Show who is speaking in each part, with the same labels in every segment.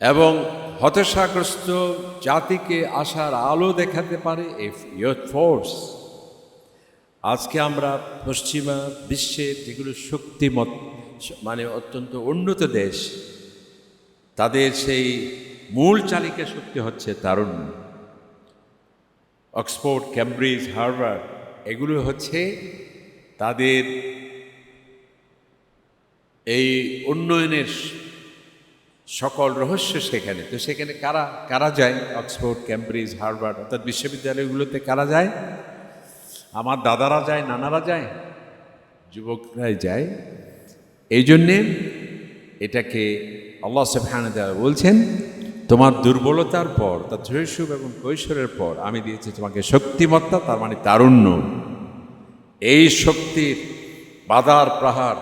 Speaker 1: এবং হতাশাগ্রস্ত জাতিকে আশার আলো দেখাতে পারে এই ইয়ুথ ফোর্স। আজকে আমরা পশ্চিমা বিশ্বের যেগুলো শক্তিমত মানে অত্যন্ত উন্নত দেশ, তাদের সেই মূল চালিকা শক্তি হচ্ছে তারুণ্য। অক্সফোর্ড, ক্যামব্রিজ, হার্ভার্ড এগুলো হচ্ছে তাদের এই উন্নয়নের সকল রহস্য সেখানে। তো সেখানে কারা কারা যায়? অক্সফোর্ড, ক্যামব্রিজ, হার্ভার্ড অর্থাৎ বিশ্ববিদ্যালয়গুলোতে কারা যায়? আমার দাদারা যায়, নানারা যায়, যুবকরাই যায়। এই জন্যে এটাকে আল্লাহ সুবহানাহু ওয়া তাআলা বলছেন, তোমার দুর্বলতার পর, তার শৈশব এবং কৈশোরের পর আমি দিয়েছি তোমাকে শক্তিমত্তা, তার মানে তারুণ্য। এই শক্তির বাধার প্রহার,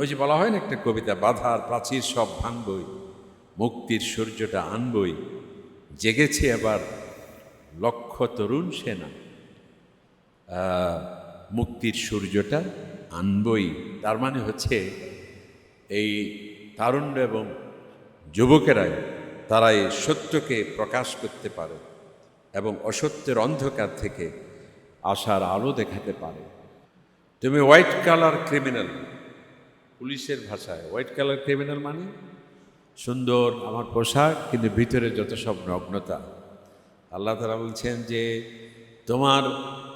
Speaker 1: ওই যে বলা হয় না একটা কবিতা, বাধার প্রাচীর সব ভাঙবই, মুক্তির সূর্যটা আনবই, জেগেছে এবার লক্ষ তরুণ সেনা, মুক্তির সূর্যটা আনবই। তার মানে হচ্ছে এই তারুণ্য এবং যুবকেরাই তারা এই সত্যকে প্রকাশ করতে পারে এবং অসত্যের অন্ধকার থেকে আশার আলো দেখাতে পারে। তুমি হোয়াইট কালার ক্রিমিনাল, পুলিশের ভাষায় হোয়াইট কালার ক্রিমিনাল মানে সুন্দর আমার পোশাক, কিন্তু ভিতরে যত সব নগ্নতা। আল্লাহ তাআলা বলছেন যে তোমার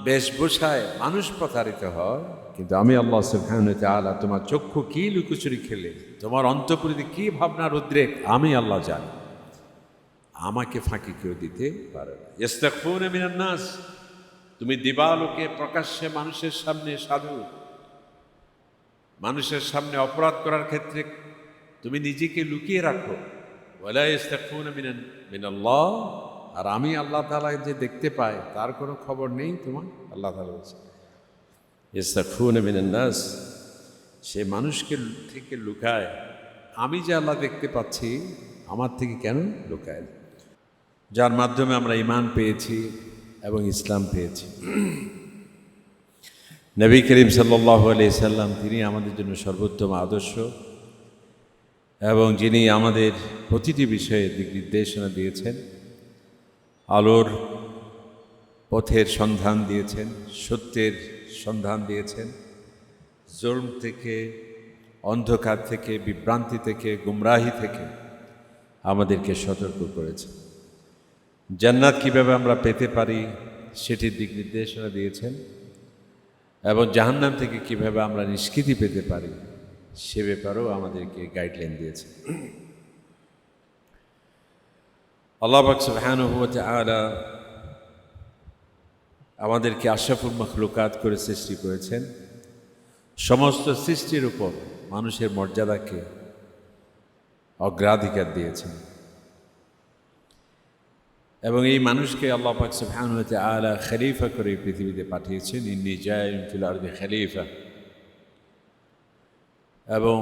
Speaker 1: বেশভূষায় মানুষ প্রতারিত হয়, কিন্তু আমি আল্লাহ সুবহানাহু ওয়া তাআলা তোমার চক্ষু কি লুকোচুরি খেলে, তোমার অন্তঃপুরে কি ভাবনার উদ্রেক আমি আল্লাহ জানি। আমাকে ফাঁকি কেউ দিতে পারে না। ইস্তাগফুনা মিনান নাস, তুমি দিবালোকে প্রকাশ্যে মানুষের সামনে সাধু, মানুষের সামনে অপরাধ করার ক্ষেত্রে তুমি নিজেকে লুকিয়ে রাখো। ওয়ালা ইস্তাগফুনা মিনাল্লাহ, আর আমি আল্লাহ তাআলা যে দেখতে পাই তার কোনো খবর নেই তোমার। আল্লাহ তাআলা বলছে ইস্তাগফুনা মিনান নাস, সে মানুষকে থেকে লুকায়, আমি যে আল্লাহ দেখতে পাচ্ছি আমার থেকে কেন লুকায়? যার মাধ্যমে আমরা ঈমান পেয়েছি এবং ইসলাম পেয়েছি। নবী করিম সাল্লাল্লাহু আলাইহি সাল্লাম, তিনি আমাদের জন্য সর্বোত্তম আদর্শ এবং যিনি আমাদের প্রতিটি বিষয়ে দিক নির্দেশনা দিয়েছেন, আলোর পথের সন্ধান দিয়েছেন, সত্যের সন্ধান দিয়েছেন, জুলম থেকে, অন্ধকার থেকে, বিভ্রান্তি থেকে, গুমরাহি থেকে আমাদেরকে সতর্ক করেছেন। জান্নাত কীভাবে আমরা পেতে পারি সেটির দিক নির্দেশনা দিয়েছেন এবং জাহান্নাম থেকে কীভাবে আমরা নিষ্কৃতি পেতে পারি সে ব্যাপারেও আমাদেরকে গাইডলাইন দিয়েছেন। আল্লাহ পাক সুবহানাহু ওয়া তাআলা আমাদেরকে আশরাফুল মাখলুকাত করে সৃষ্টি করেছেন। সমস্ত সৃষ্টির উপর মানুষের মর্যাদাকে অগ্রাধিকার দিয়েছেন এবং এই মানুষকে আল্লাহ পাক সুবহানাহু ওয়া তাআলা খলিফা করে পৃথিবীতে পাঠিয়েছেন। ইন্নী জাইলুন ফিল আরদি খলিফা, এবং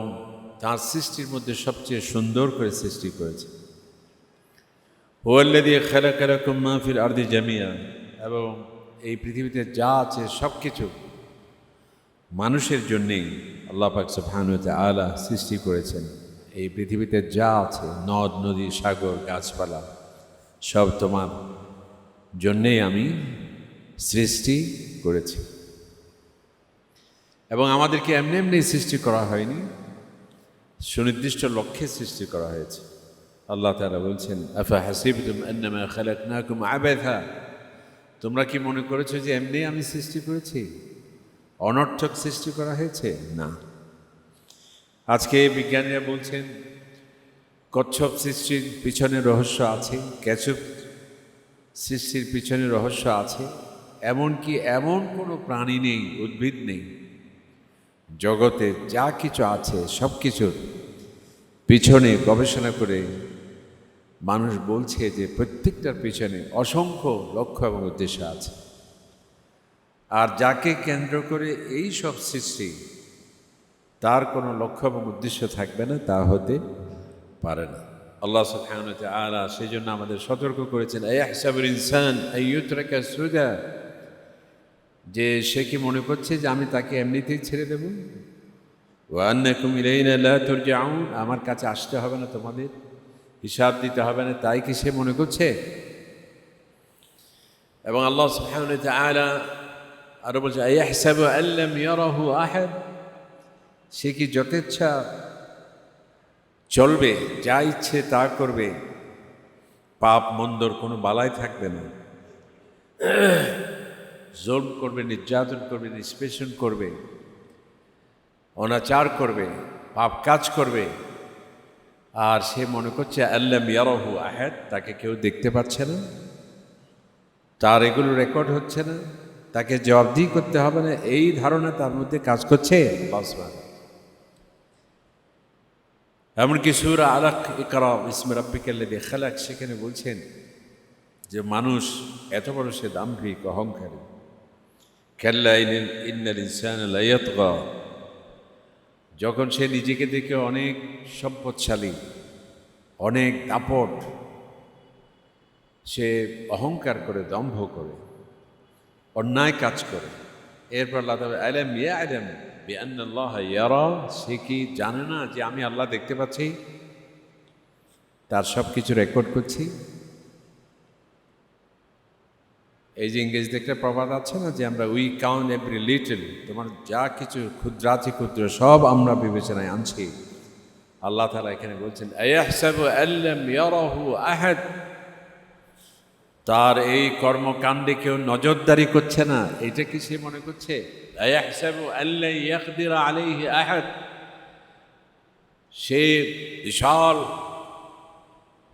Speaker 1: তার সৃষ্টির মধ্যে সবচেয়ে সুন্দর করে সৃষ্টি করেছে। হুয়াল্লাযী খালাকা লাকুম মা ফিল আরদি জামিআ, এবং এই পৃথিবীতে যা আছে সব কিছু মানুষের জন্যেই আল্লাহ পাক সুবহানাহু ওয়া তাআলা সৃষ্টি করেছেন। এই পৃথিবীতে যা আছে, নদ নদী, সাগর, গাছপালা, সব তোমার জন্যেই আমি সৃষ্টি করেছি। এবং আমাদেরকে এমনি এমনি সৃষ্টি করা হয়নি, সুনির্দিষ্ট লক্ষ্যে সৃষ্টি করা হয়েছে। আল্লাহ তাআলা বলছেন, আফা হাসিবতুম আন্নামা খালাকনাকুম আবাথা, তোমরা কি মনে করেছো যে এমনি আমি সৃষ্টি করেছি, অনর্থক সৃষ্টি করা হয়েছে? না। আজকে বিজ্ঞানীরা বলছেন কচ্ছপ সৃষ্টির পিছনে রহস্য আছে, কেঁচুপ সৃষ্টির পিছনে রহস্য আছে। এমনকি এমন কোনো প্রাণী নেই, উদ্ভিদ নেই জগতে, যা কিছু আছে সব কিছুর পিছনে গবেষণা করে মানুষ বলছে যে প্রত্যেকটার পিছনে অসংখ্য লক্ষ্য এবং উদ্দেশ্য আছে। আর যাকে কেন্দ্র করে এই সব সৃষ্টি, তার কোনো লক্ষ্য এবং উদ্দেশ্য থাকবে না, তা হতে পারে না। আল্লাহ সুবহানাহু ওয়া তাআলা সেই জন্য আমাদের সতর্ক করেছেন, আয়াহসাবুল ইনসান আইয়ুতরাকা সুদা, যে সে কি মনে করছে যে আমি তাকে এমনিতেই ছেড়ে দেব? ওয়া আন্নাকুম ইলাইনা লা তুরজাউন, আমার কাছে আসতে হবে না তোমাদের, হিসাব দিতে হবে না, তাই কি সে মনে করছে? এবং আল্লাহ সুবহানাহু ওয়া তাআলা আরো বলছে আয়াহসাবু আল্লাম ইয়ারাহু আহাদ, সে কি যথেচ্ছা চলবে, যা ইচ্ছে তা করবে, পাপ মন্দর কোনো বালাই থাকবে না, জুলম করবে, নির্যাতন করবে, নিষ্পেষণ করবে, অনাচার করবে, পাপ কাজ করবে, আর সে মনে করছে আল্লাম ইয়ারাহু আহাদ, তাকে কেউ দেখতে পাচ্ছে না, তার এগুলো রেকর্ড হচ্ছে না, তাকে জবাবদিহি করতে হবে না, এই ধারণা তার মধ্যে কাজ করছে। এমনকি সূরা আলাক ইকরা বিসমি রাব্বিকাল্লাযী খালাক, সেখানে বলছেন যে মানুষ এত বড় সে দাম্ভিক, অহংকারী। কাল্লা ইন্নাল ইনসানা লায়াতগা, যখন সে নিজেকে দেখে অনেক সম্পদশালী, অনেক দাপট, সে অহংকার করে, দম্ভ করে, অন্যায় কাজ করে, এরপর আল্লাহ তাআলা আলাম ইয়ালাম বিআন্নাল্লাহ ইয়ারা, সে কি জানে না যে আমি আল্লাহ দেখতে পাচ্ছি, তার সব কিছু রেকর্ড করছি। এই যে ইংরেজিতে একটা প্রবাদ আছে না, যে আমরা উই কাউন্ট এভরি লিটল, তোমার যা কিছু ক্ষুদ্রাতি ক্ষুদ্র সব আমরা বিবেচনায় আনছি। আল্লাহ তাআলা এখানে বলছেন আয়াহসাবু আল্লাম ইয়ারাহু আহাদ, তার এই কর্মকাণ্ডে কেউ নজরদারি করছে না, এটা কি সে মনে করছে? আয়াহসাবু আল্লা ইয়াকদির আলাইহি আহাদ, সে বিশাল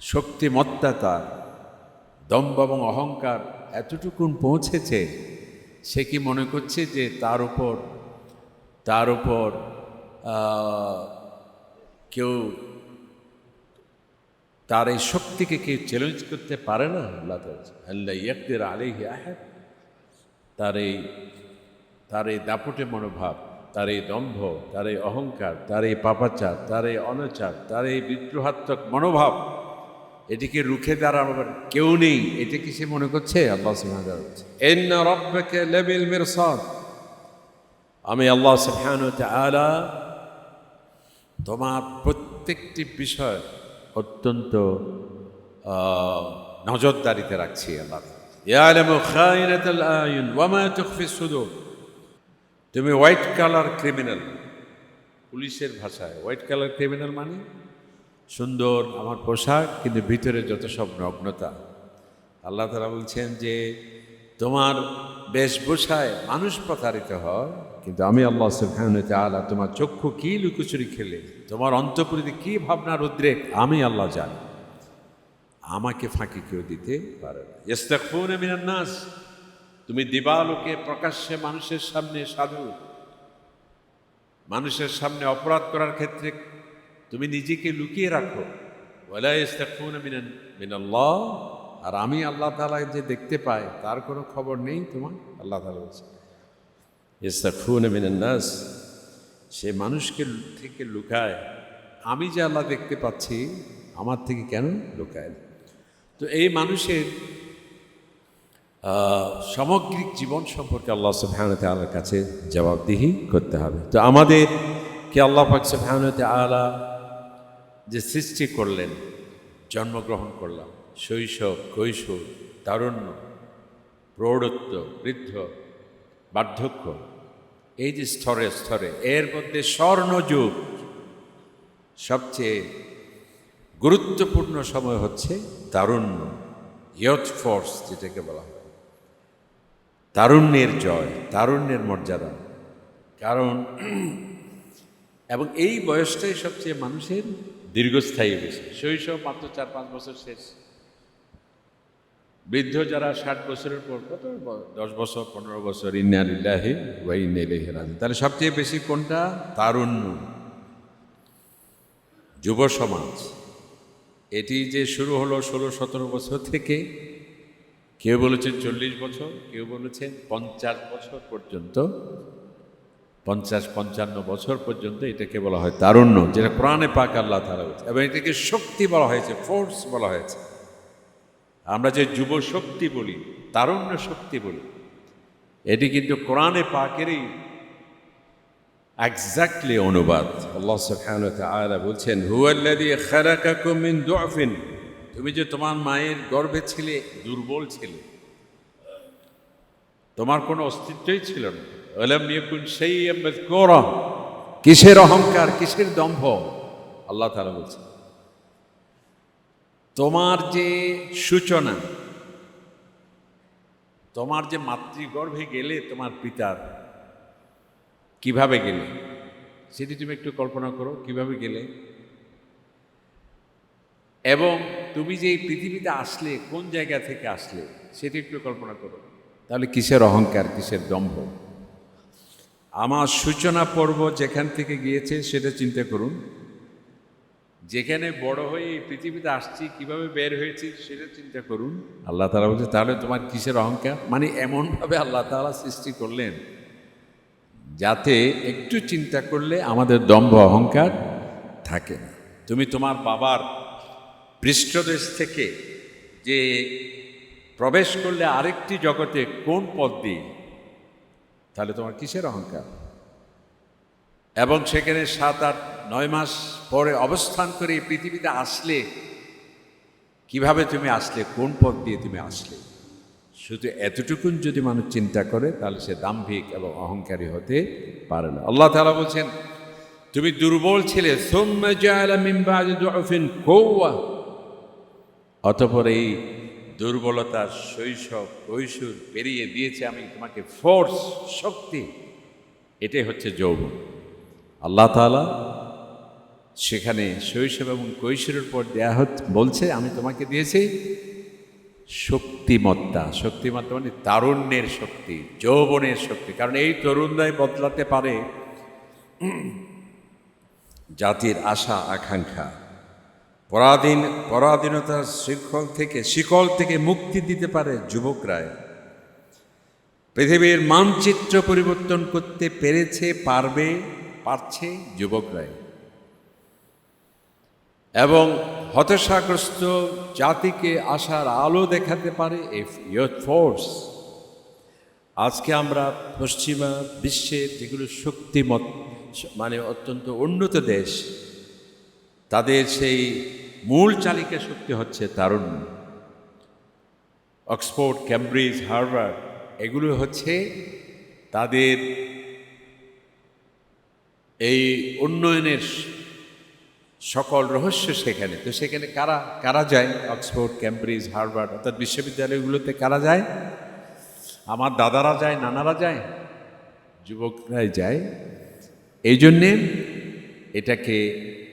Speaker 1: শক্তিমত্তা, তার দম্ভ এবং অহংকার এতটুকুন পৌঁছেছে, সে কি মনে করছে যে তার উপর কেউ, তার এই শক্তিকে কেউ চ্যালেঞ্জ করতে পারে না? আল্লাহ ইয়াকদির আলাইহি আহাদ, তার এই দাপটে মনোভাব, তার এই দম্ভ, তার এই অহংকার, তার এই পাপাচার, তার এই অনাচার, তার এই বিদ্রোহাত্মক মনোভাব, এটিকে রুখে দাঁড়াবার কেউ নেই, এটা কি সে মনে করছে? আল্লাহ সুবহানাহু ওয়া তাআলা বলছেন ইন্না রাব্বাকা লাবিল মিরসাদ, আমি আল্লাহ সুবহানাহু ওয়া তাআলা তোমার প্রত্যেকটি বিষয় অত্যন্ত নজরদারিতে রাখছি। আল্লাহ ইয়ালামু খায়িনাতাল আয়ুন ওয়া মা তুখফি সুদুর, তুমি হোয়াইট কালার ক্রিমিনাল, পুলিশের ভাষায় হোয়াইট কালার ক্রিমিনাল মানে সুন্দর আমার পোশাক, কিন্তু ভিতরে যত সব নগ্নতা। আল্লাহ তাআলা বলছেন যে তোমার বেশভূষায় মানুষ প্রতারিত হয়, কিন্তু আমি আল্লাহ সুবহানাহু ওয়া তাআলা তোমার চক্ষু কি লুকোচুরি খেলে, তোমার অন্তঃপুরে কি ভাবনার উদ্রেক, আমি আল্লাহ জানি, আমাকে ফাঁকি কেউ দিতে পারে না। ইস্তাগফুনা মিনান নাস, তুমি দিবালোকে প্রকাশ্যে মানুষের সামনে সাধু, মানুষের সামনে অপরাধ করার ক্ষেত্রে তুমি নিজেকে লুকিয়ে রাখো। ওয়ালা ইস্তাগফুনা মিনাল্লাহ, আর আমি আল্লাহ তাআলা যে দেখতে পাই তার কোনো খবর নেই তোমার। আল্লাহ তাআলা বলছে ইস্তাগফুনা মিনান নাস, সে মানুষকে থেকে লুকায়, আমি যে আল্লাহ দেখতে পাচ্ছি আমার থেকে কেন লুকায়? তো এই মানুষের সামগ্রিক জীবন সম্পর্কে আল্লাহ সুবহানাহু ওয়া তাআলার কাছে জবাবদিহি করতে হবে। তো আমাদেরকে আল্লাহ পাক সুবহানাহু ওয়া তাআলা যে সৃষ্টি করলেন, জন্মগ্রহণ করলাম, শৈশব, কৈশোর, তারুণ্য, প্রৌঢ়ত্ব, বৃদ্ধ, বার্ধক্য, এই যে স্তরে স্তরে, এর মধ্যে স্বর্ণযুগ, সবচেয়ে গুরুত্বপূর্ণ সময় হচ্ছে তারুণ্য, ইয়থ ফোর্স যেটাকে বলা হয়, তারুণ্যের জয়, তারুণ্যের মর্যাদা। কারণ এবং এই বয়সটাই সবচেয়ে মানুষের দীর্ঘস্থায়ী বেশি। শৈশব মাত্র 4-5 বছর শেষ, বৃদ্ধ যারা 60 বছরের পর, কত 10 বছর 15 বছর, ইন্না লিল্লাহি ওয়া ইন্না ইলাইহি রাজিউন। তাহলে সবচেয়ে বেশি কোনটা? তারুণ্য, যুব সমাজ। এটি যে শুরু হলো 16-17 বছর থেকে, কেউ বলেছেন 40 বছর, কেউ বলেছেন 50 বছর পর্যন্ত, 50-55 বছর পর্যন্ত এটাকে বলা হয় তারুণ্য, যেটা কোরআনে পাক আল্লাহ তাআলা বলছে। এবং এটাকে শক্তি বলা হয়েছে, ফোর্স বলা হয়েছে। আমরা যে যুব শক্তি বলি, তারুণ্য শক্তি বলি, এটি কিন্তু কোরআনে পাকেরই এক্স্যাক্টলি অনুবাদ। আল্লাহ সুবহানাহু ওয়া তাআলা বলছেন, হুয়াল্লাযী খালাকাকুম মিন দুআফিন, তুমি যে তোমার মায়ের গর্ভে ছিলে দুর্বল ছিলে, তোমার কোনো অস্তিত্বই ছিল না। ওয়ালাম ইয়াকুন শাইয়্যান মাযকুরা, কিসের অহংকার, কিসের দম্ভ? আল্লাহ তাআলা বলছেন তোমার যে সূচনা, তোমার যে মাতৃগর্ভে গেলে তোমার পিতার, কিভাবে গেলে সেটি তুমি একটু কল্পনা করো, কিভাবে গেলে, এবং তুমি যে এই পৃথিবীতে আসলে কোন জায়গা থেকে আসলে সেটি একটু কল্পনা করো। তাহলে কিসের অহংকার, কিসের দম্ভ? আমার সূচনা পর্ব যেখান থেকে গিয়েছে সেটা চিন্তা করুন, যেখানে বড় হয়ে এই পৃথিবীতে আসছি কিভাবে বের হয়েছি সেটা চিন্তা করুন। আল্লাহ তাআলা বলছে তাহলে তোমার কিসের অহংকার? মানে এমনভাবে আল্লাহ তাআলা সৃষ্টি করলেন যাতে একটু চিন্তা করলে আমাদের দম্ভ অহংকার থাকে না। তুমি তোমার বাবার পৃষ্ঠদেশ থেকে যে প্রবেশ করলে আরেকটি জগতে কোন পথ দিয়ে, তাহলে তোমার কিসের অহংকার? এবং সেখানে 7, 8, 9 মাস পরে অবস্থান করে এই পৃথিবীতে আসলে কিভাবে তুমি আসলে, কোন পথ দিয়ে তুমি আসলে, শুধু এতটুকুন যদি মানুষ চিন্তা করে তাহলে সে দাম্ভিক এবং অহংকারী হতে পারে না। আল্লাহ তাআলা বলছেন তুমি দুর্বল ছিলে, সুম্মা জাআলা মিন বা'দি দু'ফিন কুওয়া, অতঃপর এই দুর্বলতার শৈশব কৈশোর পেরিয়ে দিয়েছে আমি তোমাকে ফোর্স, শক্তি। এটাই হচ্ছে যৌবন। আল্লাহ তাআলা সেখানে শৈশব এবং কৈশোরের পর বলছে আমি তোমাকে দিয়েছি শক্তিমত্তা। শক্তিমত্তা মানে তারুণ্যের শক্তি, যৌবনের শক্তি। কারণ এই তরুণরাই বদলাতে পারে জাতির আশা আকাঙ্ক্ষা, পরাধীনতার শিকল থেকে মুক্তি দিতে পারে যুবকরাই, পৃথিবীর মানচিত্র পরিবর্তন করতে পারছে যুবকরাই, এবং হতাশাগ্রস্ত জাতিকে আশার আলো দেখাতে পারে এই ইয়ুথ ফোর্স। আজকে আমরা পশ্চিমা বিশ্বের যেগুলো শক্তিমত, মানে অত্যন্ত উন্নত দেশ, তাদের সেই মূল চালিকা শক্তি হচ্ছে তারুণ্য। অক্সফোর্ড, ক্যামব্রিজ, হার্ভার্ড এগুলো হচ্ছে তাদের এই উন্নয়নের সকল রহস্য সেখানে। তো সেখানে কারা যায়? অক্সফোর্ড, ক্যামব্রিজ, হার্ভার্ড অর্থাৎ বিশ্ববিদ্যালয়গুলোতে কারা যায়? আমার দাদারা যায়, নানারা যায়, যুবকরাই যায়। এই জন্যে এটাকে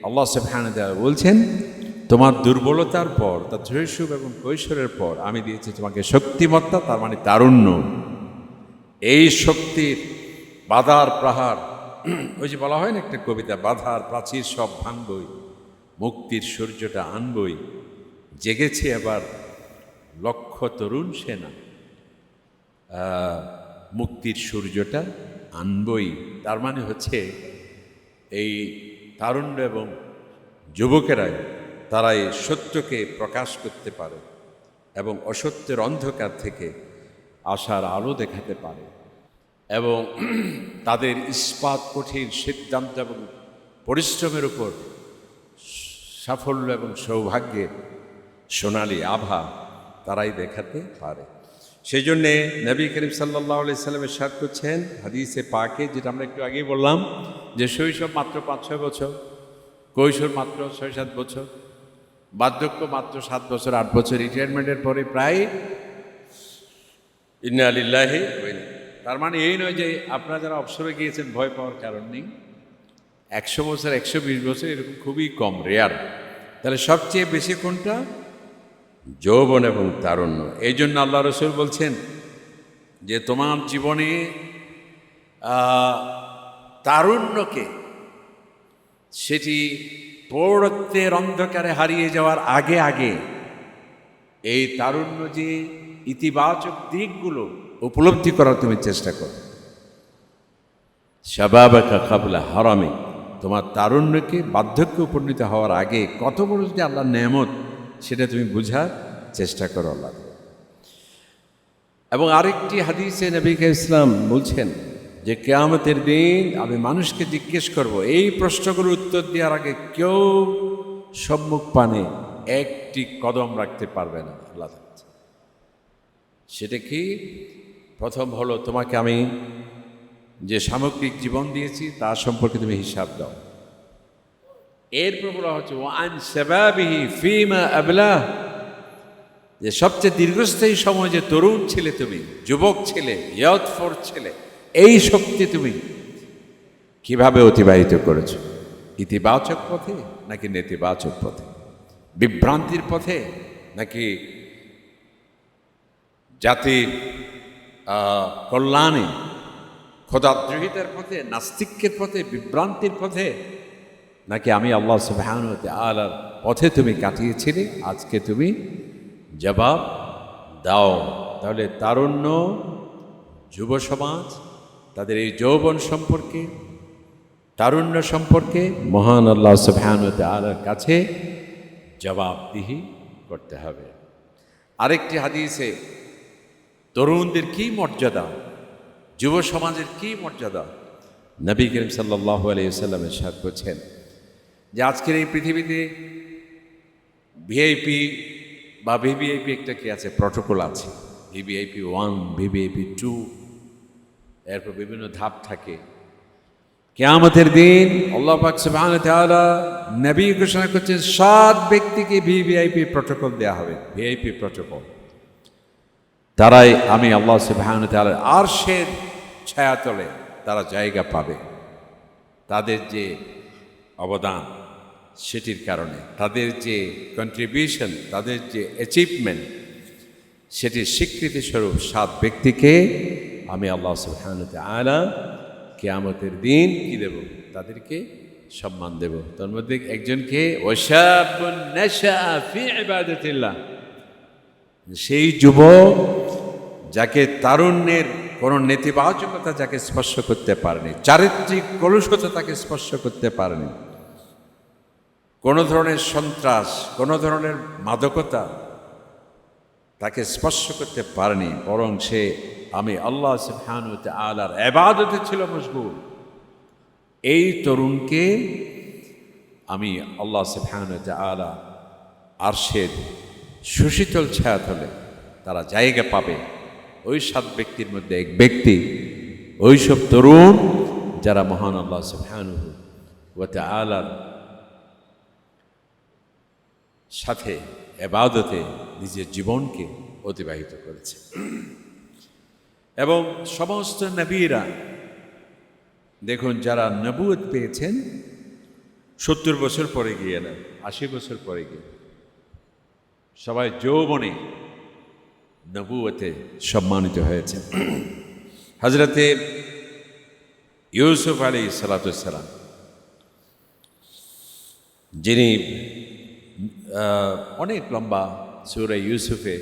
Speaker 1: আল্লাহ সুবহানাহু ওয়া তাআলা বলছেন তোমার দুর্বলতার পর, তার শৈশব এবং কৈশোরের পর আমি দিয়েছি তোমাকে শক্তিমত্তা, তার মানে তারুণ্য। এই শক্তির বাধার প্রহার, ওই যে বলা হয় না একটা কবিতা, বাধার প্রাচীর সব ভাঙবই, মুক্তির সূর্যটা আনবই, জেগেছে এবার লক্ষ তরুণ সেনা, মুক্তির সূর্যটা আনবই। তার মানে হচ্ছে এই তারুণ্য এবং যুবকেরাই, তারা এই সত্যকে প্রকাশ করতে পারে এবং অসত্যের অন্ধকার থেকে আশার আলো দেখাতে পারে, এবং তাদের ইস্পাত কঠিন সিদ্ধান্ত এবং পরিশ্রমের উপর সাফল্য এবং সৌভাগ্যের সোনালী আভা তারাই দেখাতে পারে। সেই জন্যে নবী করিম সাল্লাল্লাহু আলাইহি সাল্লাম ইরশাদ করছেন হাদিসে পাকে, যেটা আমরা একটু আগেই বললাম, যে শৈশব মাত্র 5-6 বছর, কৈশোর মাত্র 6-7 বছর, বার্ধক্য মাত্র 7 বছর 8 বছর, রিটায়ারমেন্টের পরে প্রায় ইন্না লিল্লাহি ওয়া ইন্না। তার মানে এই নয় যে আপনারা যারা অবসরে গিয়েছেন ভয় পাওয়ার কারণ নেই। 100 বছর, 120 বছর এরকম খুবই কম, রেয়ার। তাহলে সবচেয়ে বেশি কোনটা? যৌবন এবং তারুণ্য। এই জন্য আল্লাহ রাসূল বলছেন যে তোমার জীবনে তারুণ্যকে, সেটি প্রৌঢ়ত্বের অন্ধকারে হারিয়ে যাওয়ার আগে আগে এই তারুণ্য যে ইতিবাচক দিকগুলো উপলব্ধি করার তুমি চেষ্টা করো। শাবাবাকা কাবলা হারামি, তোমার তারুণ্যকে বার্ধক্যে উপনীত হওয়ার আগে কত বড় যে আল্লাহর নেয়ামত সেটা তুমি বোঝার চেষ্টা করো আল্লাহ। এবং আরেকটি হাদিসে নবী ইসলাম বলছেন যে কিয়ামতের দিন আমি মানুষকে জিজ্ঞেস করব, এই প্রশ্নগুলোর উত্তর দেওয়ার আগে কেউ সম্মুখ পানে একটি কদম রাখতে পারবে না। আল্লাহ বলছেন, সেটা কি? প্রথম হলো, তোমাকে আমি যে সামগ্রিক জীবন দিয়েছি তার সম্পর্কে তুমি হিসাব দাও। এরপর বলা হচ্ছে ওয়ান শাবাবিহি ফিমা আবলা, যে সবচেয়ে দীর্ঘস্থায়ী সময় যে তরুণ ছেলে, তুমি যুবক ছেলে, ইয়াতফর ছেলে, এই শক্তি তুমি কিভাবে অতিবাহিত করেছো? ইতিবাচক পথে নাকি নেতিবাচক পথে? বিভ্রান্তির পথে নাকি জাতির কল্যাণে, খোদাদ্রোহিতার পথে, নাস্তিক্যের পথে, বিভ্রান্তির পথে, নাকি আমি আল্লাহ সুবহানাহু ওয়া তাআলার পথে তুমি কাটিয়েছিলে? আজকে তুমি জবাব দাও। তাহলে তারুণ্য, যুব সমাজ তাদের এই যৌবন সম্পর্কে, তারুণ্য সম্পর্কে মহান আল্লাহ সুবহানাহু ওয়া তাআলার কাছে জবাবদিহি করতে হবে। আরেকটি হাদিসে তরুণদের কি মর্যাদা, যুব সমাজের কি মর্যাদা, নবী করিম সাল্লাল্লাহু আলাইহি ওয়াসাল্লাম ইরশাদ করেছেন যে আজকের এই পৃথিবীতে ভিআইপি বা ভিভিআইপি একটা কি আছে, প্রটোকল আছে। ভিভিআইপি 1, ভিভিআইপি 2, এরপর বিভিন্ন ধাপ থাকে। কিয়ামতের দিন আল্লাহ পাক সুবহানাহু ওয়া তাআলা নবী ঘোষণা করছেন 7 ব্যক্তিকে ভিভিআইপি প্রটোকল দেয়া হবে, ভিআইপি প্রটোকল। তারাই আমি আল্লাহ সুবহানাহু ওয়া তাআলার আরশের ছায়াতলে তারা জায়গা পাবে। তাদের যে অবদান, সেটির কারণে, তাদের যে কন্ট্রিবিউশন, তাদের যে অ্যাচিভমেন্ট, সেটির স্বীকৃতি স্বরূপ 7 ব্যক্তিকে আমি আল্লাহ সুবহানাহু ওয়া তাআলা কিয়ামতের দিন কি দেব? তাদেরকে সম্মান দেব। তার মধ্যে একজনকে ওয়াশাবুন নাশাআ ফি ইবাদাতিল্লাহ, সেই যুবক যাকে তারুণ্যের কোনো নেতিবাচকতা যাকে স্পর্শ করতে পারেনি, চারিত্রিক কলুষতা তাকে স্পর্শ করতে পারেনি, কোনো ধরনের সন্ত্রাস, কোনো ধরনের মাদকতা তাকে স্পর্শ করতে পারেনি, বরং সে আমি আল্লাহ সুবহানাহু ওয়া তাআলার ইবাদতে ছিল মশগুল। এই তরুণকে আমি আল্লাহ সুবহানাহু ওয়া তাআলা আরশের সুশীতল ছায়াতলে তারা জায়গা পাবে। ওই 7 ব্যক্তির মধ্যে এক ব্যক্তি ওই সব তরুণ যারা মহান আল্লাহ সুবহানাহু ওয়া তাআলার সাথে ইবাদতে নিজের জীবনকে অতিবাহিত করেছে। এবং সমস্ত নবীরা দেখুন, যারা নবুয়ত পেয়েছেন 70 বছর পরে গিয়ে না, 80 বছর পরে গিয়ে, সবাই যৌবনে নবুয়তে সম্মানিত হয়েছে। হযরতে ইউসুফ আলাইহিস সালাম, যিনি অনেক লম্বা সূরা ইউসুফে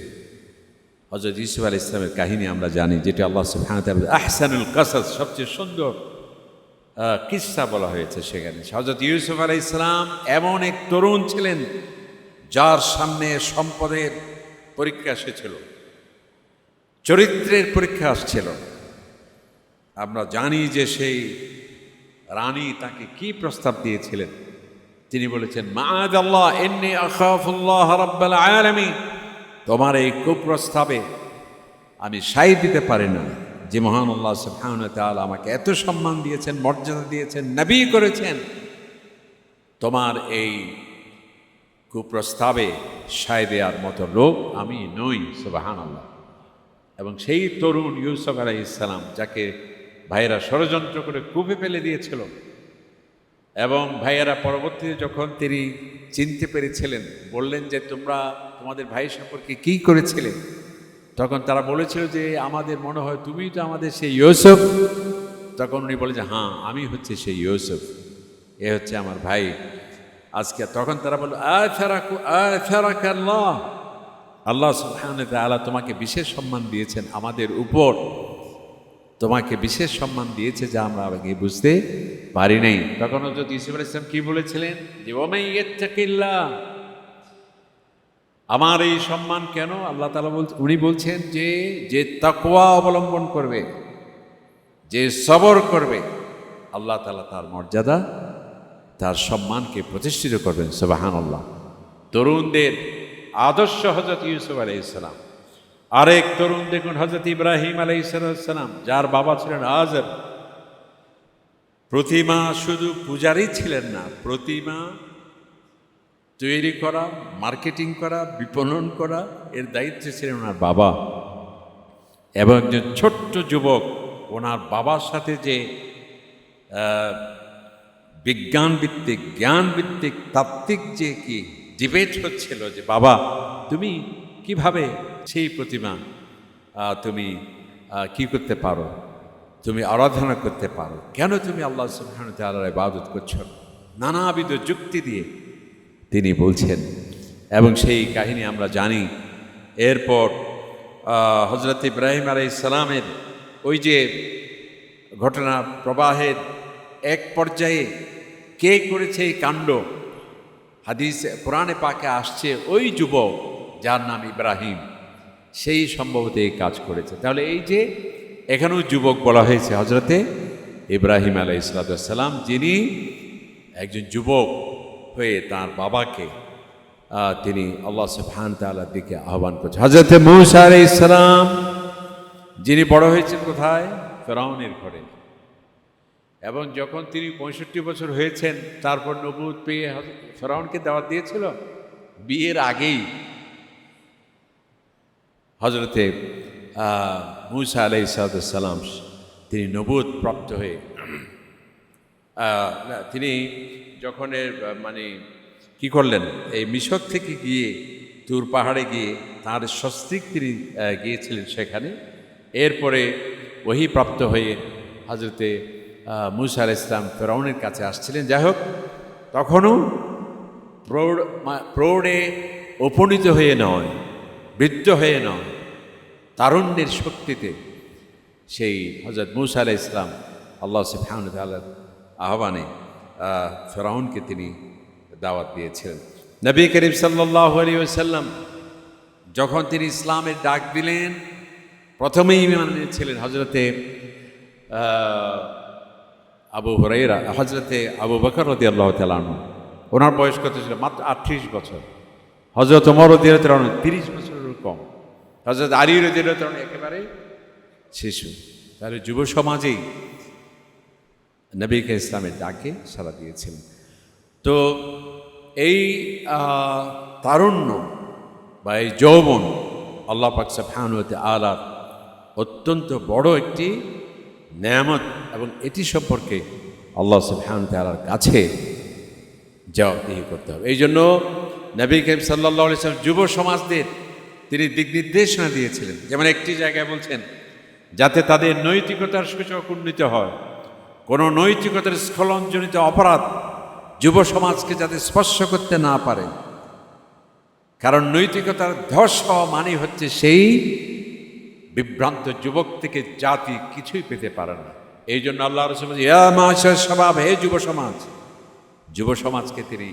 Speaker 1: হযরত ইউসুফ আলাইহিস সালামের কাহিনী আমরা জানি, যেটা আল্লাহ সুবহানাহু ওয়া তাআলা আহসানুল কাসাস, সবচেয়ে সুন্দর কিসসা বলা হয়েছে সেখানে। হযরত ইউসুফ আলাইহিস সালাম এমন এক তরুণ ছিলেন যার সামনে সম্পদের পরীক্ষা এসেছিল, চরিত্রের পরীক্ষা আসছিল। আমরা জানি যে সেই রানী তাকে কি প্রস্তাব দিয়েছিলেন। তিনি বলেছেন, মাআযাল্লাহ ইন্নী আখাফুল্লাহ রাব্বাল আলামিন, তোমার এই কুপ্রস্তাবে আমি সায় দিতে পারি না যে মহান আল্লাহ সুবহানাহু ওয়া তাআলা আমাকে এত সম্মান দিয়েছেন, মর্যাদা দিয়েছেন, নবী করেছেন। তোমার এই কুপ্রস্তাবে সায় দেওয়ার মতো লোক আমি নই, সুবহানাল্লাহ। এবং সেই তরুণ ইউসুফ আলাইহিস সালাম, যাকে ভাইয়েরা ষড়যন্ত্র করে কূপে ফেলে দিয়েছিল, এবং ভাইয়েরা পরবর্তীতে যখন তিনি চিনতে পেরেছিলেন, বললেন যে তোমরা তোমাদের ভাই সম্পর্কে কি করেছিলে, তখন তারা বলেছিল যে আমাদের মনে হয় তুমি তো আমাদের সেই ইউসুফ। তখন উনি বলে যে হ্যাঁ, আমি হচ্ছে সেই ইউসুফ, এ হচ্ছে আমার ভাই। আজকে তখন তারা বলল, আল্লাহ, আল্লাহ সুবহানাহু ওয়া তাআলা তোমাকে বিশেষ সম্মান দিয়েছেন আমাদের উপর, তোমাকে বিশেষ সম্মান দিয়েছে যা আমরা আগে বুঝতে পারি নাই। তখন হযরত ইউসুফ আলাইহিস সালাম কি বলেছিলেন যে ওয়ামান ইয়াত্তাকিল্লাহ, আমার এই সম্মান কেন? আল্লাহ তাআলা উনি বলছেন যে যে তাকওয়া অবলম্বন করবে, যে সবর করবে আল্লাহ তাআলা তার মর্যাদা, তার সম্মানকে প্রতিষ্ঠিত করবেন। সুবহানাল্লাহ। তরুণদের আদর্শ হযরত ইউসুফ আলাইহিস সালাম। আরেক তরুণ দেখুন হযরত ইব্রাহিম আলাইহিস সালাম, যার বাবা ছিলেন আজর। প্রতিমা শুধু পূজারই ছিলেন না, প্রতিমা তৈরি করা, মার্কেটিং করা, বিপণন করা এর দায়িত্বে ছিলেন ওনার বাবা। এবং একজন ছোট্ট যুবক ওনার বাবার সাথে যে বিজ্ঞানভিত্তিক, জ্ঞানভিত্তিক, তাত্ত্বিক যে কি ডিবেট হচ্ছিল যে বাবা তুমি কিভাবে সেই প্রতিমা তুমি কি করতে পারো, তুমি আরাধনা করতে পারো, কেন তুমি আল্লাহ সুবহানাহু ওয়া তাআলার ইবাদত করছো, নানাবিধ যুক্তি দিয়ে তিনি বলছেন। এবং সেই কাহিনী আমরা জানি। এরপর হযরত ইব্রাহিম আলাইহিস সালামের ওই যে ঘটনা প্রবাহের এক পর্যায়ে কে করেছে এই কাণ্ড, হাদিস কোরআনে পাকে আসছে ওই যুবক যার নাম ইব্রাহিম, সেই সম্ভবত এই কাজ করেছে। তাহলে এই যে এখানেও যুবক বলা হয়েছে হযরতে ইব্রাহিম আলাইহিস সালাম, যিনি একজন যুবক হয়ে তার বাবাকে তিনি আল্লাহ সুবহানাহু ওয়া তাআলার দিকে আহ্বান করছেন। হযরতে মূসা আলাইহিস সালাম, যিনি বড় হয়েছেন কোথায়? ফেরাউনের ঘরে। এবং যখন তিনি 65 বছর হয়েছেন তারপর নবুয়ত পেয়ে ফেরাউনকে দাওয়াত দিয়েছিল। বিয়ের আগেই হযরতে মূসা আলাইহিস সালাম তিনি নবুয়ত প্রাপ্ত হয়ে তিনি যখন মানে কি করলেন, এই মিশর থেকে গিয়ে তুর পাহাড়ে গিয়ে তাঁর সস্ত্রীক তিনি গিয়েছিলেন সেখানে। এরপরে ওহী প্রাপ্ত হয়ে হযরতে মূসা আলাইহিস সালাম ফেরাউনের কাছে আসছিলেন। যাই হোক, তখনও প্রৌঢ়ে উপনীত হয়ে নয়, বৃদ্ধ হয়ে নয়, তারুণ্যের শক্তিতে সেই হযরত মূসা আলাইহিস সালাম আল্লাহ সুবহানাহু ওয়া তাআলার আহ্বানে ফেরাউনকে তিনি দাওয়াত দিয়েছিলেন। নবী করিম সাল্লাল্লাহু আলাইহি ওয়াসাল্লাম যখন তিনি ইসলামের ডাক দিলেন, প্রথমেই ঈমান এনেছিলেন হযরতে আবু হুরায়রা, হযরতে আবু বকর রাদিয়াল্লাহু তাআলা আনহু। ওনার বয়স কত ছিল? মাত্র 38 বছর। হযরত ওমর রাদিয়াল্লাহু তাআলা 30 বছরের কম। হযরত আলী রাদিয়াল্লাহু তাআলা একেবারে শিশু। তাহলে যুব সমাজেই নবীকে ইসলামের ডাকে সাড়া দিয়েছিলেন। তো এই তারুণ্য বা এই যৌবন আল্লাহ পাক সুবহানাহু ওয়া তাআলার অত্যন্ত বড় একটি নেয়ামত, এবং এটি সম্পর্কে আল্লাহ সুবহানাহু ওয়া তাআলার কাছে জবাবদিহি করতে হবে। এই জন্য নবী করিম সাল্লাল্লাহু আলাইহি ওয়াসাল্লাম যুব সমাজদের তিনি দিক নির্দেশনা দিয়েছিলেন। যেমন একটি জায়গায় বলছেন, যাতে তাদের নৈতিকতার সূচক উন্নীত হয়, কোনো নৈতিকতার স্খলনজনিত অপরাধ যুব সমাজকে যাতে স্পর্শ করতে না পারে। কারণ নৈতিকতার ধস হওয়া মানে হচ্ছে সেই বিভ্রান্ত যুবক থেকে জাতি কিছুই পেতে পারে না। এই জন্য আল্লাহ রাসূল বলেন, ইয়া মাশার শাবাব, হে যুব সমাজ। যুব সমাজকে তিনি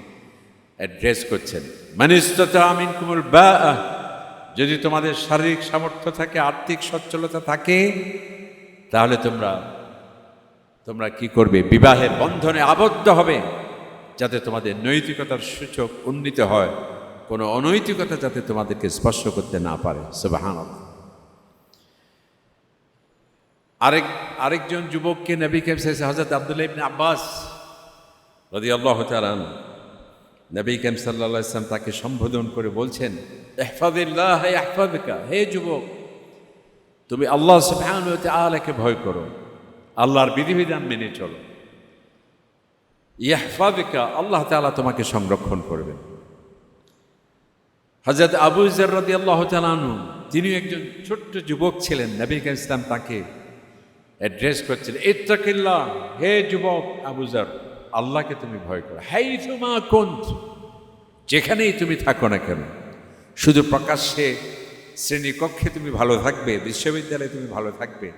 Speaker 1: অ্যাড্রেস করছেন। মান ইসতাতা মিনকুমুল বাআ, যদি তোমাদের শারীরিক সামর্থ্য থাকে, আর্থিক সচ্ছলতা থাকে, তাহলে তোমরা কি করবে? বিবাহের বন্ধনে আবদ্ধ হবে, যাতে তোমাদের নৈতিকতার সূচক উন্নীত হয়, কোনো অনৈতিকতা যাতে তোমাদেরকে স্পর্শ করতে না পারে। সুবহানাল্লাহ। আরেকজন যুবককে নবী করিম সাল্লাল্লাহু আলাইহি ওয়াসাল্লাম, হযরত আব্দুল্লাহ ইবনে আব্বাস রাদিয়াল্লাহু তাআলা আনহু, নবী করিম সাল্লাল্লাহু আলাইহি ওয়াসাল্লাম তাকে সম্বোধন করে বলছেন, ইহফাজিল্লাহ ইয়াহফাজুকা, হে যুবক, তুমি আল্লাহ সুবহানাহু ওয়া তাআলাকে ভয় করো, আল্লাহর বিধিবিধান মেনে চলো। ইয়াহফাজুকা, আল্লাহ তাআলা তোমাকে সংরক্ষণ করবেন। হযরত আবু যর রাদিয়াল্লাহু তাআলা আনহু, তিনি একজন ছোট্ট যুবক ছিলেন। নবী করিম সাল্লাল্লাহু আলাইহি ওয়াসাল্লাম তাকে অ্যাড্রেস করছেন, ইত্তাকিল্লাহ, হে যুবক আবু যর, আল্লাহকে তুমি ভয় করো। হাইথুমা কুন্ত, যেখানেই তুমি থাকো না কেন, শুধু প্রকাশ্যে শ্রেণীকক্ষে তুমি ভালো থাকবে, বিশ্ববিদ্যালয়ে তুমি ভালো থাকবে,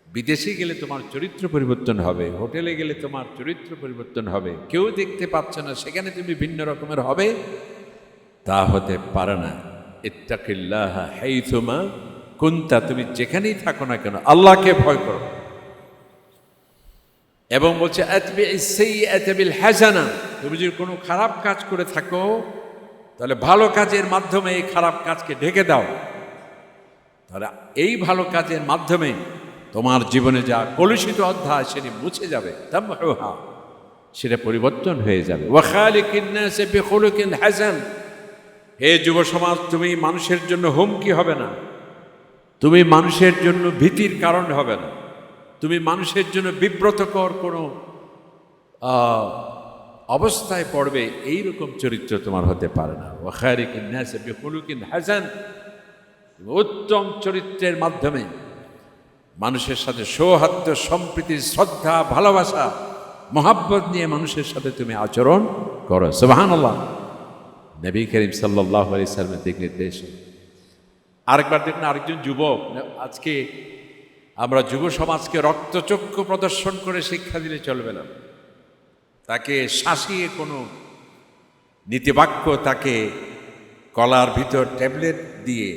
Speaker 1: বিদেশে গেলে তোমার চরিত্র পরিবর্তন হবে, হোটেলে গেলে তোমার চরিত্র পরিবর্তন হবে, কেউ দেখতে পাচ্ছে না সেখানে তুমি ভিন্ন রকমের হবে, তা হতে পারে না। ইত্তাকিল্লাহ হাইথুমা কুনতা, তুমি যেখানেই থাকো না কেন আল্লাহকে ভয় করো। এবং বলছে আতবিইস সাইয়্যাতা বিল হাসানা, তুমি যদি কোনো খারাপ কাজ করে থাকো তাহলে ভালো কাজের মাধ্যমে এই খারাপ কাজকে ঢেকে দাও। তাহলে এই ভালো কাজের মাধ্যমে তোমার জীবনে যা কলুষিত অধ্যায় সেটি মুছে যাবে, তামহুহা, সেটা পরিবর্তন হয়ে যাবে। ওয়া খালিকিন নাস বিখুলুকিন হাসান, হে যুব সমাজ, তুমি মানুষের জন্য হুমকি হবে না, তুমি মানুষের জন্য ভীতির কারণ হবে না, তুমি মানুষের জন্য বিব্রতকর কোনো অবস্থায় পড়বে এইরকম চরিত্র তোমার হতে পারে না। ওয়া খালিকিন নাস বিখুলুকিন হাসান, উত্তম চরিত্রের মাধ্যমে মানুষের সাথে সৌহার্দ্য, সম্প্রীতি, শ্রদ্ধা, ভালোবাসা, মহাব্বত নিয়ে মানুষের সাথে তুমি আচরণ করো। সুবহানাল্লাহ। নবী করিম সাল্লাল্লাহু আলাইহি সাল্লামের দিক নির্দেশ। আরেকবার দেখুন, আরেকজন যুবক, আজকে আমরা যুব সমাজকে রক্তচক্ষু প্রদর্শন করে শিক্ষা দিলে চলবে না, তাকে শাসিয়ে কোনো নীতিবাক্য, তাকে কলার ভিতর ট্যাবলেট দিয়ে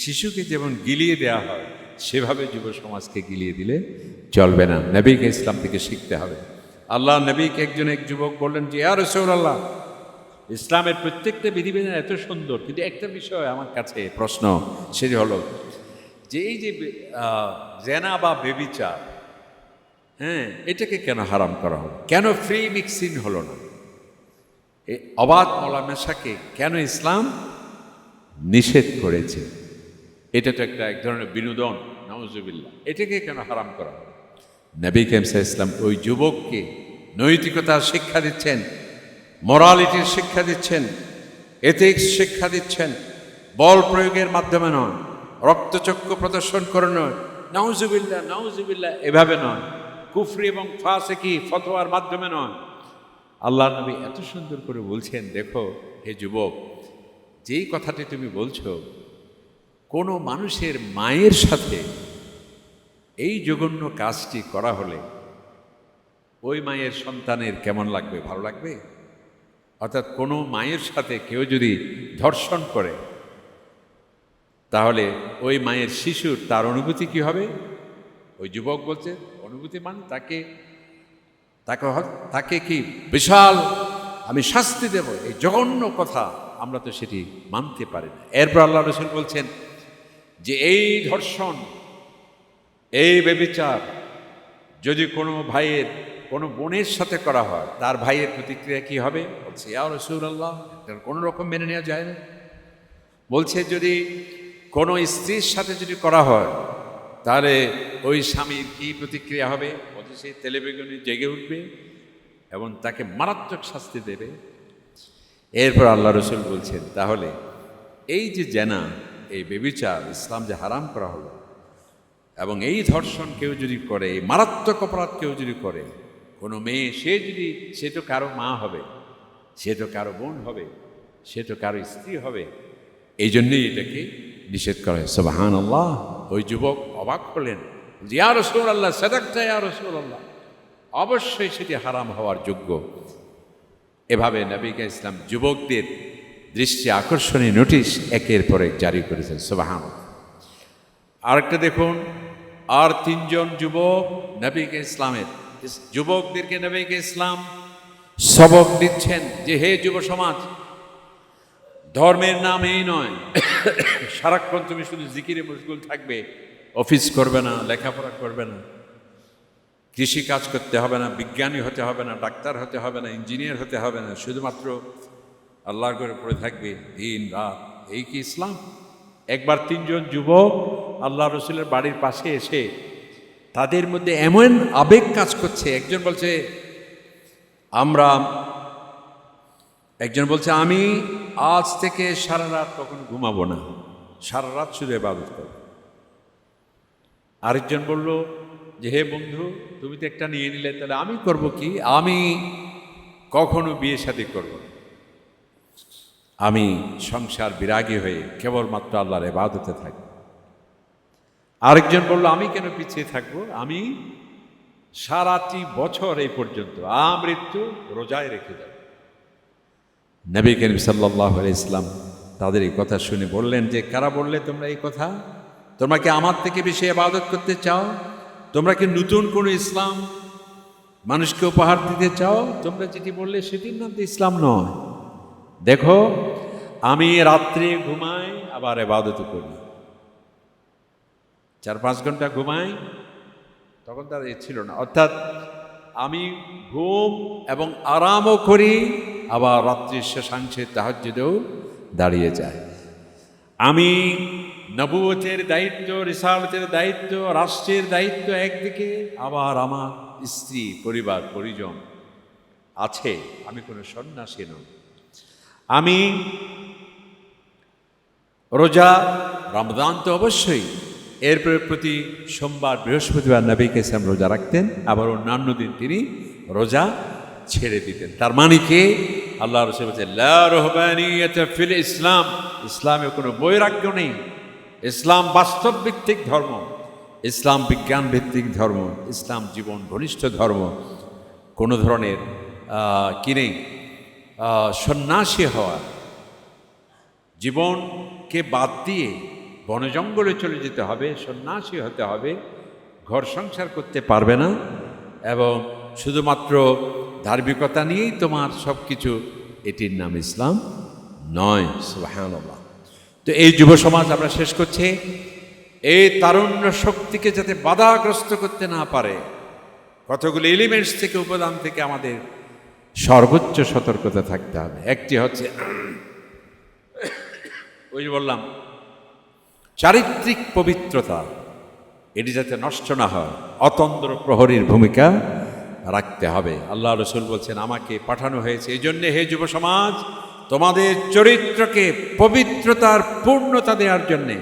Speaker 1: শিশুকে যেমন গিলিয়ে দেওয়া হয় সেভাবে যুব সমাজকে গিলিয়ে দিলে চলবে না। নবীকে ইসলাম থেকে শিখতে হবে। আল্লাহ নবীকে এক যুবক বললেন যে, ইয়া রাসূলুল্লাহ, ইসলামের প্রত্যেকটা বিধিবিধান এত সুন্দর, কিন্তু একটা বিষয় আমার কাছে প্রশ্ন, সেটি হলো যে এই যে জেনা বা ব্যভিচার, এটাকে কেন হারাম করা হলো? কেন ফ্রি মিক্সিং হলো না? এই অবাধ মেলামেশাকে কেন ইসলাম নিষেধ করেছে? এটা তো এক ধরনের বিনোদন, নাউজুবিল্লাহ, এটাকে কেন হারাম করা হলো? নবী করিম সাল্লাল্লাহু আলাইহি ওয়াসাল্লাম ওই যুবককে নৈতিকতার শিক্ষা দিচ্ছেন, মোরালিটির শিক্ষা দিচ্ছেন, এথিক্স শিক্ষা দিচ্ছেন, বল প্রয়োগের মাধ্যমে নয়, রক্তচক্ষু প্রদর্শন করে নয়, নাউজুবিল্লাহ নাউজুবিল্লাহ এভাবে নয়, কুফরি এবং ফাসিকি ফতোয়ার মাধ্যমে নয়। আল্লাহ নবী এত সুন্দর করে বলছেন, দেখো হে যুবক, যেই কথাটি তুমি বলছো, কোনো মানুষের মায়ের সাথে এই জঘন্য কাজটি করা হলে ওই মায়ের সন্তানের কেমন লাগবে? ভালো লাগবে? অর্থাৎ কোনো মায়ের সাথে কেউ যদি ধর্ষণ করে তাহলে ওই মায়ের শিশুর তার অনুভূতি কি হবে? ওই যুবক বলছে অনুভূতি মানে তাকে কি বিশাল আমি শাস্তি দেব, এই জঘন্য কথা আমরা তো সেটি মানতে পারি না। এরপর আল্লাহ রাসূল বলছেন যে এই ধর্ষণ, এই ব্যভিচার যদি কোনো ভাইয়ের, কোনো বোনের সাথে করা হয়, তার ভাইয়ের প্রতিক্রিয়া কি হবে? বলছে, ইয়া রাসূলুল্লাহ, এটা কোনো রকম মেনে নেওয়া যায় না। বলছে যদি কোনো স্ত্রীর সাথে যদি করা হয় তাহলে ওই স্বামীর কি প্রতিক্রিয়া হবে? বলছে সে তেলেবেগুনে জেগে উঠবে এবং তাকে মারাত্মক শাস্তি দেবে। এরপর আল্লাহ রাসূল বলছেন, তাহলে এই যে জেনা, এই ব্যভিচার ইসলাম যে হারাম করা হলো, এবং এই ধর্ষণ কেউ যদি করে, এই মারাত্মক অপরাধ কেউ যদি করে, কোনো মেয়ে, সে তো কারো মা হবে, সে তো কারো বোন হবে, সে তো কারো স্ত্রী হবে, এই জন্যই এটাকে নিষেধ করা হয়। সুবহানাল্লাহ। ওই যুবক অবাক হলেন, ইয়া রাসূলুল্লাহ, সাদাকতা ইয়া রাসূলুল্লাহ, অবশ্যই সেটি হারাম হওয়ার যোগ্য। এভাবে নবী ইসলাম যুবকদের দৃষ্টি আকর্ষণীয় নোটিশ একের পর এক জারি করেছেন। সুবহানাল্লাহ। আরেকটা দেখুন, আর তিনজন যুবক নবীকে ইসলামের যুবকদেরকে নবীকে ইসলাম সবক দিচ্ছেন যে, হে যুব সমাজ, ধর্মের নাম এই নয় সারাক্ষণ তুমি শুধু জিকিরে মশগুল থাকবে, অফিস করবে না, লেখাপড়া করবে না, কৃষি কাজ করতে হবে না, বিজ্ঞানী হতে হবে না, ডাক্তার হতে হবে না, ইঞ্জিনিয়ার হতে হবে না, শুধুমাত্র আল্লাহর ঘরে পড়ে থাকবে দিন রাত, এই কি ইসলাম? একবার তিনজন যুবক আল্লাহ রসুলের বাড়ির পাশে এসে তাদের মধ্যে এমন আবেগ কাজ করছে, একজন বলছে আমি আজ থেকে সারা রাত কখনো ঘুমাবো না, সারা রাত শুধু ইবাদত করব। আরেকজন বলল যে, হে বন্ধু, তুমি তো একটা নিয়ে নিলে, তাহলে আমি করব কি? আমি কখনো বিয়ে শাদী করব না, আমি সংসার বিরাগী হয়ে কেবলমাত্র আল্লাহর ইবাদতে থাকব। আরেকজন বলল, আমি কেন পিছিয়ে থাকবো, আমি সারাটি বছর এই পর্যন্ত আমৃত্যু রোজায় রেখে যাব। নবী করিম সাল্লাল্লাহু আলাইহি ওয়াসাল্লাম তাদের এই কথা শুনে বললেন যে, কারা বললে তোমরা এই কথা? তোমরা কি আমার থেকে বেশি ইবাদত করতে চাও? তোমরা কি নতুন কোনো ইসলাম মানুষকে উপহার দিতে চাও, তোমরা যেটি বললে সেটির নাম তো ইসলাম নয়। দেখো, আমি রাত্রে ঘুমাই আবার ইবাদত করি, 4-5 ঘন্টা ঘুমাই, তখন তার এ ছিল না। অর্থাৎ আমি ঘুম এবং আরামও করি, আবার রাত্রির শেষাংশে তাহাজ্জুদেও দাঁড়িয়ে যায়। আমি নবুয়তের দায়িত্ব, রিসালাতের দায়িত্ব, রাষ্ট্রের দায়িত্ব একদিকে, আবার আমার স্ত্রী, পরিবার, পরিজন আছে, আমি কোনো সন্ন্যাসী নই। আমি রোজা, রমজান তো অবশ্যই, এরপরে প্রতি সোমবার, বৃহস্পতিবার নবী কাসেম রোজা রাখতেন, আবার অন্যান্য দিন তিনি রোজা ছেড়ে দিতেন। তার মানে কি? আল্লাহ রাসূল বলেছেন, লা রুহবানিয়াতা ফিল ইসলাম, ইসলামে কোনো বৈরাগ্য নেই। ইসলাম বাস্তব ভিত্তিক ধর্ম, ইসলাম বিজ্ঞান ভিত্তিক ধর্ম, ইসলাম জীবন ঘনিষ্ঠ ধর্ম। কোনো ধরনের কি নেই, সন্ন্যাসী হওয়া, জীবনকে বাদ দিয়ে বনে জঙ্গলে চলে যেতে হবে, সন্ন্যাসী হতে হবে, ঘর সংসার করতে পারবে না, এবং শুধুমাত্র ধার্মিকতা নিয়েই তোমার সব কিছু, এটির নাম ইসলাম নয়। সুবহানাল্লাহ। তো এই যুব সমাজ আমরা শেষ করছি, এই তারুণ্য শক্তিকে যাতে বাধাগ্রস্ত করতে না পারে, কতগুলো এলিমেন্টস থেকে, উপাদান থেকে আমাদের সর্বোচ্চ সতর্কতা থাকতে হবে। একটি হচ্ছে ওই যে বললাম, চারিত্রিক পবিত্রতা, এটি যাতে নষ্ট না হয়, অতন্দ্র প্রহরীর ভূমিকা রাখতে হবে। আল্লাহ রাসূল বলছেন, আমাকে পাঠানো হয়েছে এই জন্যে, হে যুব সমাজ, তোমাদের চরিত্রকে পবিত্রতার পূর্ণতা দেওয়ার জন্যে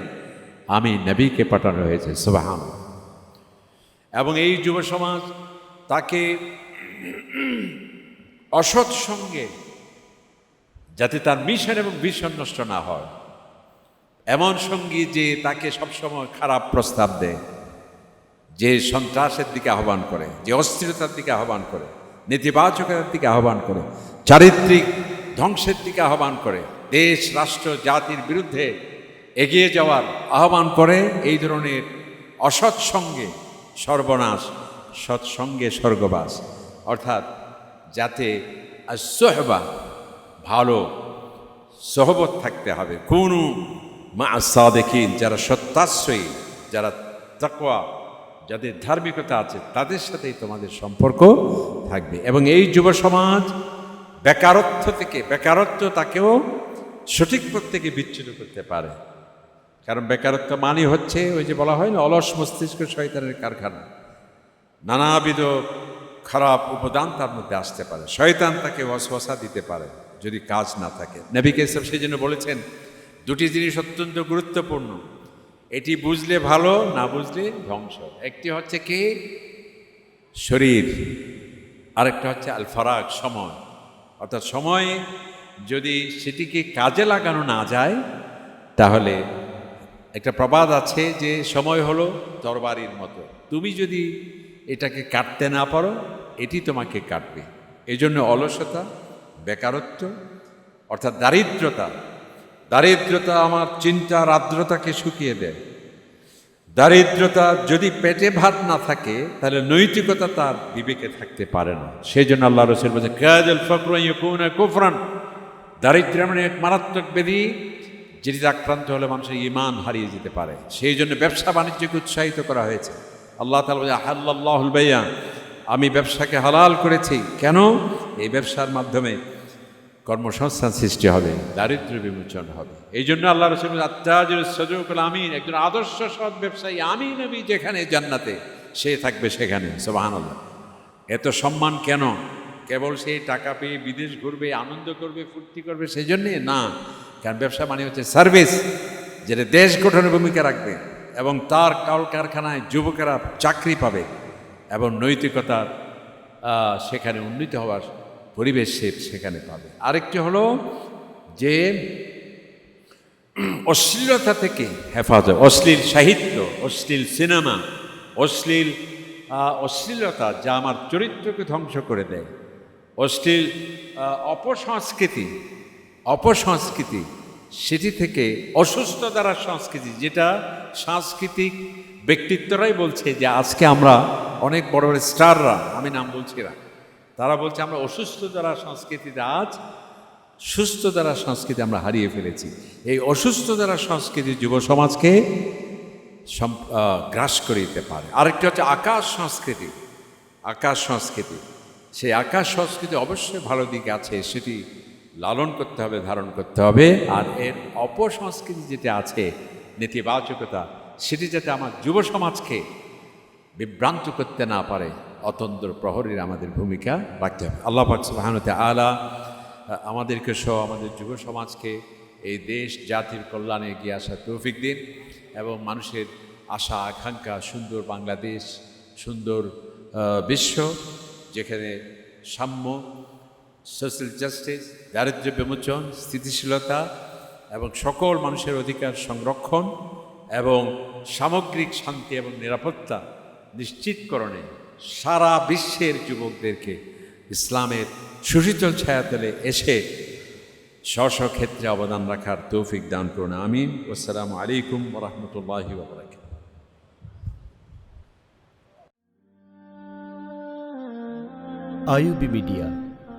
Speaker 1: আমি নবীকে পাঠানো হয়েছে। সুবহানাল্লাহ। এবং এই যুব সমাজ তাকে অসৎ সঙ্গে, যাতে তার মিশন এবং ভিশন নষ্ট না হয়, এমন সঙ্গী যে তাকে সবসময় খারাপ প্রস্তাব দেয়, যে সন্ত্রাসের দিকে আহ্বান করে, যে অস্থিরতার দিকে আহ্বান করে, নেতিবাচকতার দিকে আহ্বান করে, চারিত্রিক ধ্বংসের দিকে আহ্বান করে, দেশ, রাষ্ট্র, জাতির বিরুদ্ধে এগিয়ে যাওয়ার আহ্বান করে, এই ধরনের অসৎ সঙ্গে সর্বনাশ, সৎসঙ্গে স্বর্গবাস। অর্থাৎ যাতে সোহবা, ভালো সহবত থাকতে হবে। কোন মা সাদিকিন, যারা সত্যাশ্রয়ী, যারা তাকওয়া, যাদের ধার্মিকতা আছে, তাদের সাথেই তোমাদের সম্পর্ক থাকবে। এবং এই যুব সমাজ বেকারত্ব তাকেও সঠিক পথ থেকে বিচ্যুত করতে পারে। কারণ বেকারত্ব মানে হচ্ছে ওই যে বলা হয় না, অলস মস্তিষ্ক শয়তানের কারখানা, নানাবিধ খারাপ উপাদান তার মধ্যে আসতে পারে, শয়তান তাকে ওয়াসওয়াসা দিতে পারে যদি কাজ না থাকে। নবী কাসেম সেই জন্য বলেছেন, দুটি জিনিস অত্যন্ত গুরুত্বপূর্ণ, এটি বুঝলে ভালো, না বুঝলে ধ্বংস। একটি হচ্ছে কি? শরীর, আরেকটা হচ্ছে আল ফারাগ, সময়। অর্থাৎ সময় যদি সেটিকে কাজে লাগানো না যায়, তাহলে একটা প্রবাদ আছে যে সময় হলো তরবারির মতো, তুমি যদি এটাকে কাটতে না পারো, এটি তোমাকে কাটবে। এই জন্য অলসতা, বেকারত্ব, অর্থাৎ দারিদ্রতা আমার চিন্তার আর্দ্রতাকে শুকিয়ে দেয়। দারিদ্রতা যদি পেটে ভাত না থাকে, তাহলে নৈতিকতা তার বিবেকে থাকতে পারে না। সেই জন্য আল্লাহ রাসূল বলেছেন, কাযাল ফাকরু ইয়াকুনা কুফরান, দারিদ্র মানে এক মারাত্মক ব্যাধি, যেটিতে আক্রান্ত হলে মানুষের ঈমান হারিয়ে যেতে পারে। সেই জন্য ব্যবসা বাণিজ্যকে উৎসাহিত করা হয়েছে। আল্লাহ তাআলা বলেন, আহাল্লাল্লাহুল বাই'a, আমি ব্যবসাকে হালাল করেছি। কেন? এই ব্যবসার মাধ্যমে কর্মসংস্থান সৃষ্টি হবে, দারিদ্র্য বিমোচন হবে। এই জন্য আল্লাহ রাসূল বলেন, আত-তাজিরুস সাদুকুল আমিন, একজন আদর্শ সৎ ব্যবসায়ী, আমি নবী যেখানে জান্নাতে, সে থাকবে সেখানে। সুবহানাল্লাহ। এত সম্মান কেন? কেবল সেই টাকা পেয়ে বিদেশ ঘুরবে, আনন্দ করবে, ফুর্তি করবে সেই জন্যে না। কারণ ব্যবসা মানে হচ্ছে সার্ভিস, যেটা দেশ গঠনের ভূমিকা রাখবে, এবং তার কলকারখানায় যুবকেরা চাকরি পাবে, এবং নৈতিকতার সেখানে উন্নীত হওয়ার পরিবেশ সেখানে পাবে। আরেকটি হলো যে অশ্লীলতা থেকে হেফাজত, অশ্লীল সাহিত্য, অশ্লীল সিনেমা, অশ্লীলতা যা আমার চরিত্রকে ধ্বংস করে দেয়, অশ্লীল অপসংস্কৃতি, সেটি থেকে অসুস্থ দ্বারা সংস্কৃতি, যেটা সাংস্কৃতিক ব্যক্তিত্বরাই বলছে যে আজকে আমরা অনেক বড় বড় স্টাররা, আমি নাম বলছি না, তারা বলছে আমরা অসুস্থ দ্বারা সংস্কৃতিতে আজ সুস্থ দ্বারা সংস্কৃতি আমরা হারিয়ে ফেলেছি। এই অসুস্থ দ্বারা সংস্কৃতি যুব সমাজকে গ্রাস করে দিতে পারে। আরেকটি হচ্ছে আকাশ সংস্কৃতি। আকাশ সংস্কৃতি, সেই আকাশ সংস্কৃতি অবশ্যই ভালো দিকে আছে, সেটি লালন করতে হবে, ধারণ করতে হবে। আর এর অপসংস্কৃতি যেটা আছে, নেতিবাচকতা, সেটি যাতে আমার যুব সমাজকে বিভ্রান্ত করতে না পারে, অতন্দ্র প্রহরীর আমাদের ভূমিকা রাখতে হবে। আল্লাহ পাক সুবহানাহু ওয়া তাআলা আমাদেরকে সহ আমাদের যুব সমাজকে এই দেশ জাতির কল্যাণে এগিয়ে আসার তৌফিক দিন এবং মানুষের আশা আকাঙ্ক্ষা সুন্দর বাংলাদেশ, সুন্দর বিশ্ব, যেখানে সাম্য, সোশ্যাল জাস্টিস, দারিদ্র্য বিমোচন, স্থিতিশীলতা এবং সকল মানুষের অধিকার সংরক্ষণ এবং সামগ্রিক শান্তি এবং নিরাপত্তা নিশ্চিতকরণে সারা বিশ্বের যুবকদেরকে ইসলামের সুশীতল ছায়াতলে এসে স্ব ক্ষেত্রে অবদান রাখার তৌফিক দান করুন। আমিন। আসসালামু আলাইকুম ওয়া রাহমাতুল্লাহি ওয়া বারাকাতুহু।
Speaker 2: IUB media